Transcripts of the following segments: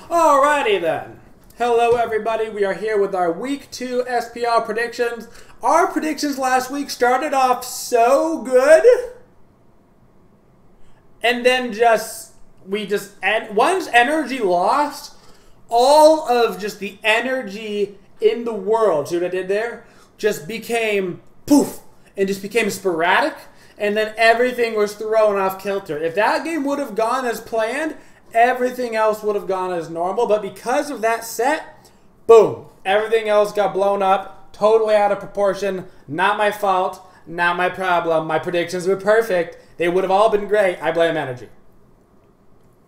Alrighty then. Hello everybody, we are here with our Week 2 SPL predictions. Our predictions last week started off so good. And then once energy lost, all of just the energy in the world, see what I did there? Just became poof, and just became sporadic, and then everything was thrown off kilter. If that game would have gone as planned, everything else would have gone as normal, but because of that set, boom, everything else got blown up, totally out of proportion. Not my fault, not my problem. My predictions were perfect. They would have all been great. I blame energy.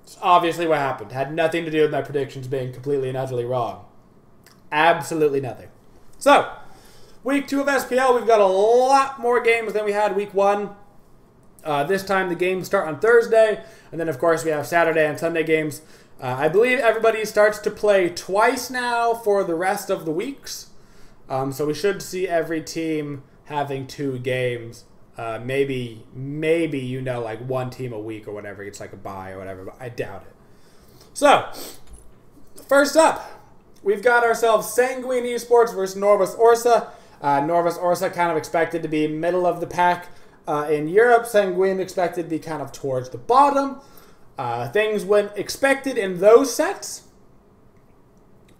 It's obviously what happened. Had nothing to do with my predictions being completely and utterly wrong. Absolutely nothing. So, Week 2 of SPL, we've got a lot more games than we had Week 1. This time the games start on Thursday, and then of course we have Saturday and Sunday games. I believe everybody starts to play twice now for the rest of the weeks. So we should see every team having 2 games. Maybe like one team a week or whatever. It's like a bye or whatever, but I doubt it. So, first up, we've got ourselves Sanguine Esports versus Norvus Orsa. Norvus Orsa kind of expected to be middle of the pack. In Europe, Sanguine expected to be kind of towards the bottom. Things went expected in those sets.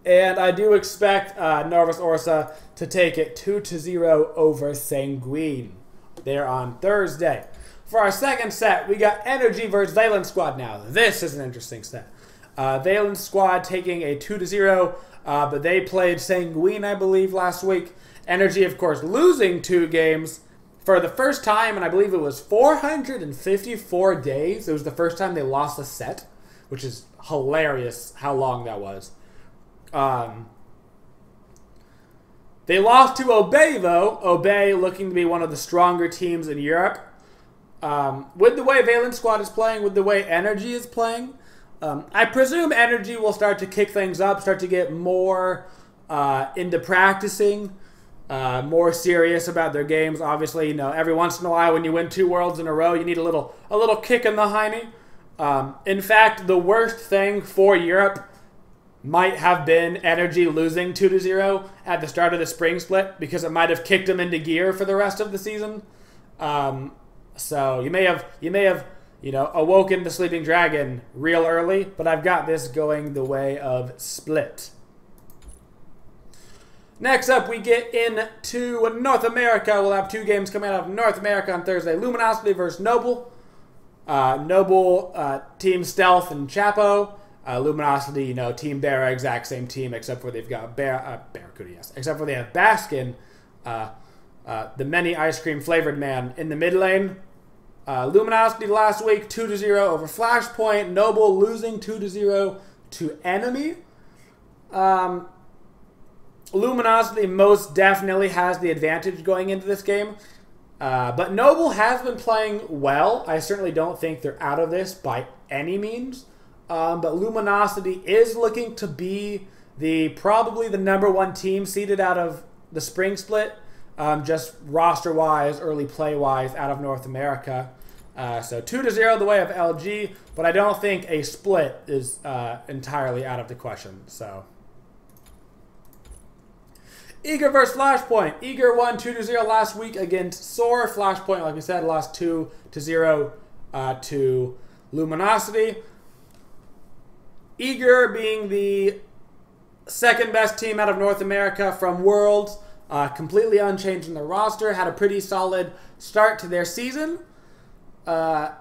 And I do expect Norvus Orsa to take it 2-0 over Sanguine. There on Thursday. For our second set, we got Energy versus Valence Squad now. This is an interesting set. Valence Squad taking a 2-0, but they played Sanguine, I believe, last week. Energy, of course, losing 2 games. For the first time, and I believe it was 454 days, it was the first time they lost a set, which is hilarious how long that was. They lost to Obey, though. Obey looking to be one of the stronger teams in Europe. With the way Valence Squad is playing, with the way Energy is playing, I presume Energy will start to kick things up, start to get more into practicing. More serious about their games. Obviously, you know, every once in a while when you win 2 worlds in a row, you need a little kick in the hiney. In fact, the worst thing for Europe might have been Energy losing 2-0 at the start of the spring split, because it might have kicked them into gear for the rest of the season. So you may have awoken the sleeping dragon real early, but I've got this going the way of Split. Next up, we get into North America. We'll have 2 games coming out of North America on Thursday. Luminosity versus Noble. Noble, Team Stealth and Chapo. Luminosity, Team Barra, exact same team, except for they've got Barracuda, yes. Except for they have Baskin, the many ice cream flavored man, in the mid lane. Luminosity last week, 2-0 over Flashpoint. Noble losing 2-0 to Enemy. Luminosity most definitely has the advantage going into this game. But Noble has been playing well. I certainly don't think they're out of this by any means. But Luminosity is looking to be probably the #1 team seeded out of the spring split. Just roster-wise, early play-wise, out of North America. So 2-0 the way of LG. But I don't think a split is entirely out of the question. So Eager versus Flashpoint. Eager won 2-0 last week against Soar. Flashpoint, like we said, lost 2-0 to Luminosity. Eager being the second best team out of North America from Worlds. Completely unchanged in their roster. Had a pretty solid start to their season. It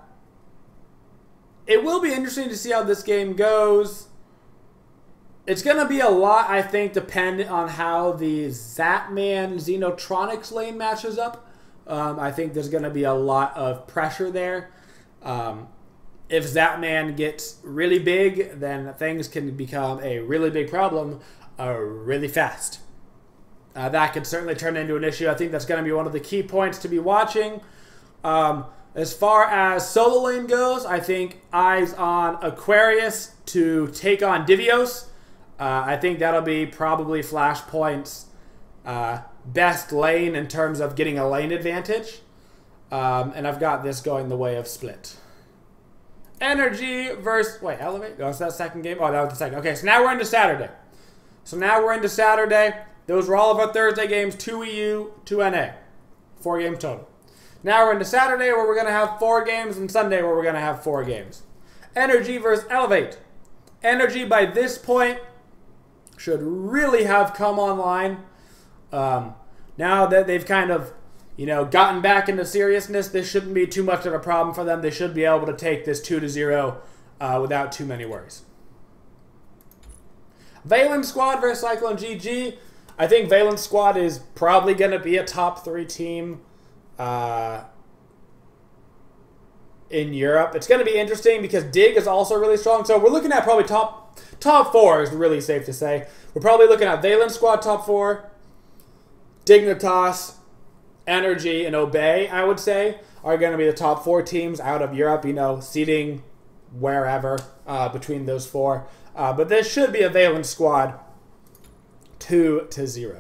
will be interesting to see how this game goes. It's going to be a lot, I think, dependent on how the Zapman Xenotronics lane matches up. I think there's going to be a lot of pressure there. If Zapman gets really big, then things can become a really big problem really fast. That could certainly turn into an issue. I think that's going to be one of the key points to be watching. As far as solo lane goes, I think eyes on Aquarius to take on Divios. I think that'll be probably Flashpoint's best lane in terms of getting a lane advantage. And I've got this going the way of Split. Energy versus... Wait, Elevate? Oh, is that second game? Oh, that was the second. Okay, so now we're into Saturday. Those were all of our Thursday games. 2 EU, 2 NA. 4 games total. Now we're into Saturday where we're going to have 4 games and Sunday where we're going to have 4 games. Energy versus Elevate. Energy by this point should really have come online. Now that they've kind of, gotten back into seriousness, this shouldn't be too much of a problem for them. They should be able to take this 2-0 without too many worries. Valen Squad versus Cyclone GG. I think Valen Squad is probably going to be a top 3 team in Europe. It's going to be interesting because Dig is also really strong. So we're looking at probably top 4 is really safe to say. We're probably looking at Valen Squad top 4, Dignitas, Energy, and Obey, I would say, are going to be the top 4 teams out of Europe, seeding wherever between those 4. But this should be a Valen Squad 2-0.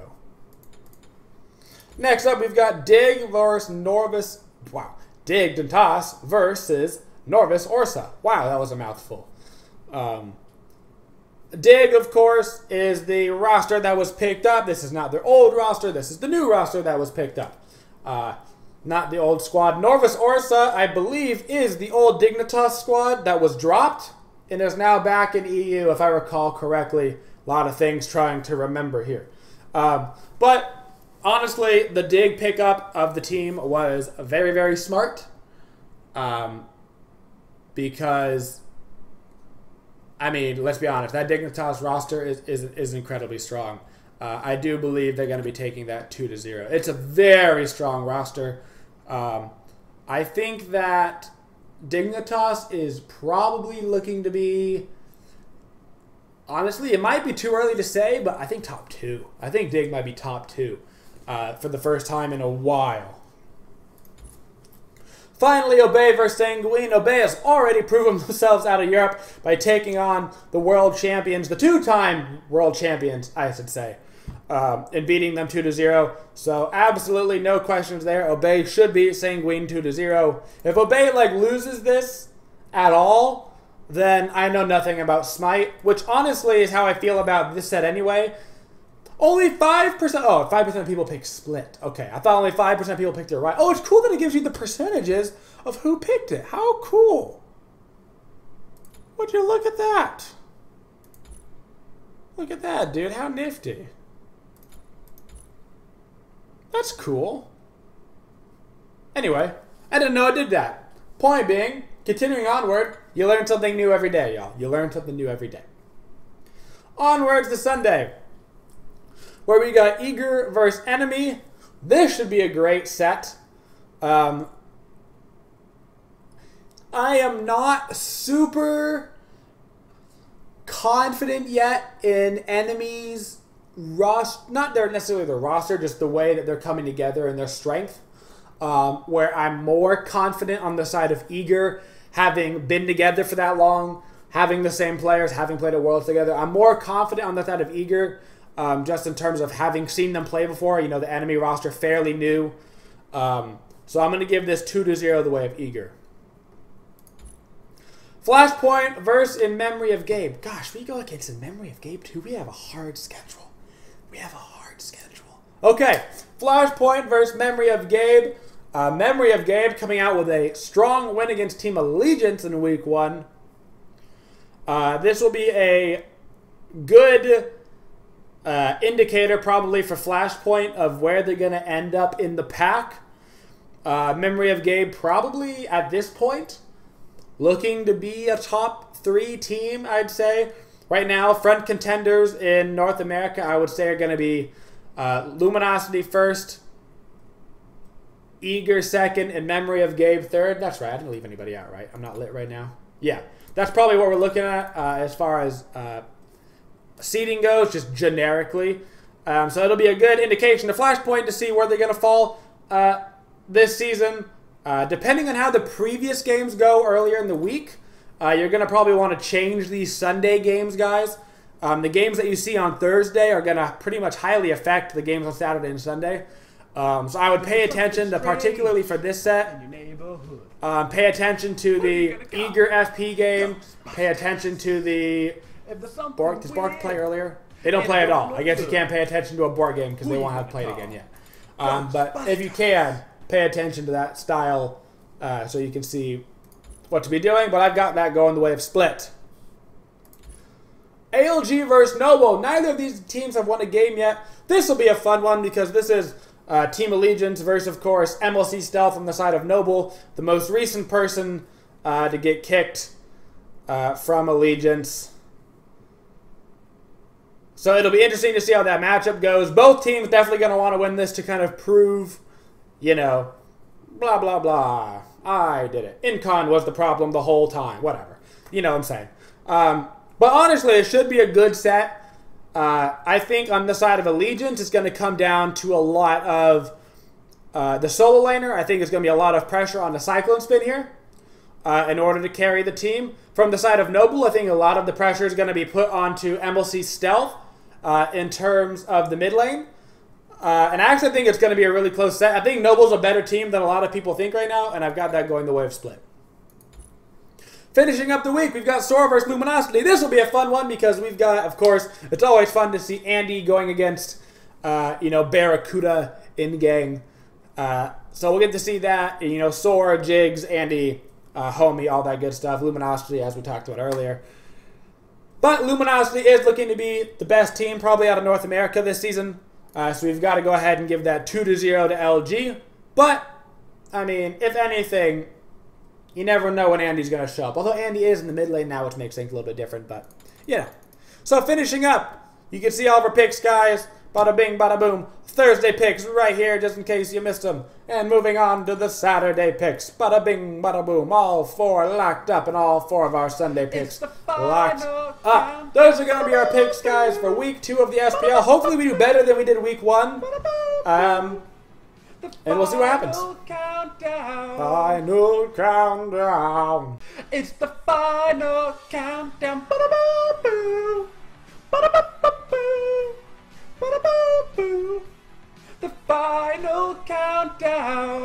Next up, we've got Dig versus Norvis. Wow. Dig Dignitas versus Norvis Orsa. Wow, that was a mouthful. Dig, of course, is the roster that was picked up. This is not their old roster. This is the new roster that was picked up. Not the old squad. Norvis Orsa, I believe, is the old Dignitas squad that was dropped and is now back in EU, if I recall correctly. A lot of things trying to remember here. But honestly, the Dig pickup of the team was very, very smart. Because, let's be honest, that Dignitas roster is incredibly strong. I do believe they're going to be taking that 2-0. It's a very strong roster. I think that Dignitas is probably looking to be... Honestly, it might be too early to say, but I think top 2. I think Dig might be top 2 for the first time in a while. Finally, Obey versus Sanguine. Obey has already proven themselves out of Europe by taking on the world champions, the 2-time world champions, I should say, and beating them 2-0. So absolutely no questions there. Obey should beat Sanguine 2-0. If Obey loses this at all, then I know nothing about Smite, which honestly is how I feel about this set anyway. Only 5%. Oh, 5% of people pick Split. Okay, I thought only 5% of people picked it right. Oh, it's cool that it gives you the percentages of who picked it. How cool. Would you look at that? Look at that, dude. How nifty. That's cool. Anyway, I didn't know it did that. Point being, continuing onward, you learn something new every day, y'all. You learn something new every day. Onwards to Sunday, where we got Eager versus Enemy. This should be a great set. I am not super confident yet in Enemy's roster. Not necessarily their roster, just the way that they're coming together and their strength. Where I'm more confident on the side of Eager, having been together for that long, having the same players, having played at Worlds together. I'm more confident on the side of Eager, just in terms of having seen them play before. The Enemy roster fairly new. So I'm going to give this 2-0 the way of Eager. Flashpoint versus In Memory of Gabe. Gosh, we go against In Memory of Gabe too. We have a hard schedule. Okay, Flashpoint versus Memory of Gabe. Memory of Gabe coming out with a strong win against Team Allegiance in Week 1. This will be a good indicator probably for Flashpoint of where they're going to end up in the pack. Memory of Gabe probably at this point looking to be a top 3 team, I'd say. Right now, front contenders in North America, I would say, are going to be Luminosity first, Eager second, and Memory of Gabe third. That's right. I didn't leave anybody out, right? I'm not lit right now. Yeah, that's probably what we're looking at as far as seeding goes, just generically. So it'll be a good indication to Flashpoint to see where they're going to fall this season. Depending on how the previous games go earlier in the week, you're going to probably want to change these Sunday games, guys. The games that you see on Thursday are going to pretty much highly affect the games on Saturday and Sunday. So I would pay attention to, particularly for this set, pay attention to the Eager FP game, pay attention to the Bork. Does Bork play earlier? They don't play at all. I guess you can't pay attention to a board game because they won't have played again yet. But if you can, pay attention to that style so you can see what to be doing. But I've got that going the way of Split. ALG versus Noble. Neither of these teams have won a game yet. This will be a fun one because this is Team Allegiance versus, of course, MLC Stealth on the side of Noble, the most recent person to get kicked from Allegiance. So it'll be interesting to see how that matchup goes. Both teams definitely going to want to win this to kind of prove, you know, blah, blah, blah. I did it. Incon was the problem the whole time. Whatever. You know what I'm saying. But honestly, it should be a good set. I think on the side of Allegiance, it's going to come down to a lot of the solo laner. I think it's going to be a lot of pressure on the Cyclone Spin here in order to carry the team. From the side of Noble, I think a lot of the pressure is going to be put onto MLC Stealth in terms of the mid lane. And I actually think it's going to be a really close set. I think Noble's a better team than a lot of people think right now, and I've got that going the way of Split. Finishing up the week, we've got Sora versus Luminosity. This will be a fun one because we've got, of course, it's always fun to see Andy going against, you know, Barracuda in gang. So we'll get to see that. You know, Sora, Jigs, Andy, Homie, all that good stuff. Luminosity, as we talked about earlier. But Luminosity is looking to be the best team probably out of North America this season. So we've got to go ahead and give that 2-0 to LG. But, I mean, if anything, you never know when Andy's going to show up. Although Andy is in the mid lane now, which makes things a little bit different. But, yeah. So finishing up, you can see all of our picks, guys. Bada bing, bada boom. Thursday picks right here, just in case you missed them. And moving on to the Saturday picks. Bada bing, bada boom. All four locked up, and all four of our Sunday picks locked up. Those are going to be our picks, guys, for week 2 of the SPL. Hopefully we do better than we did week 1. And we'll see what happens. Final countdown. It's the final countdown. Ba-da-ba-boo. Ba-da-ba-ba-boo. Ba-da-ba-boo. The final countdown.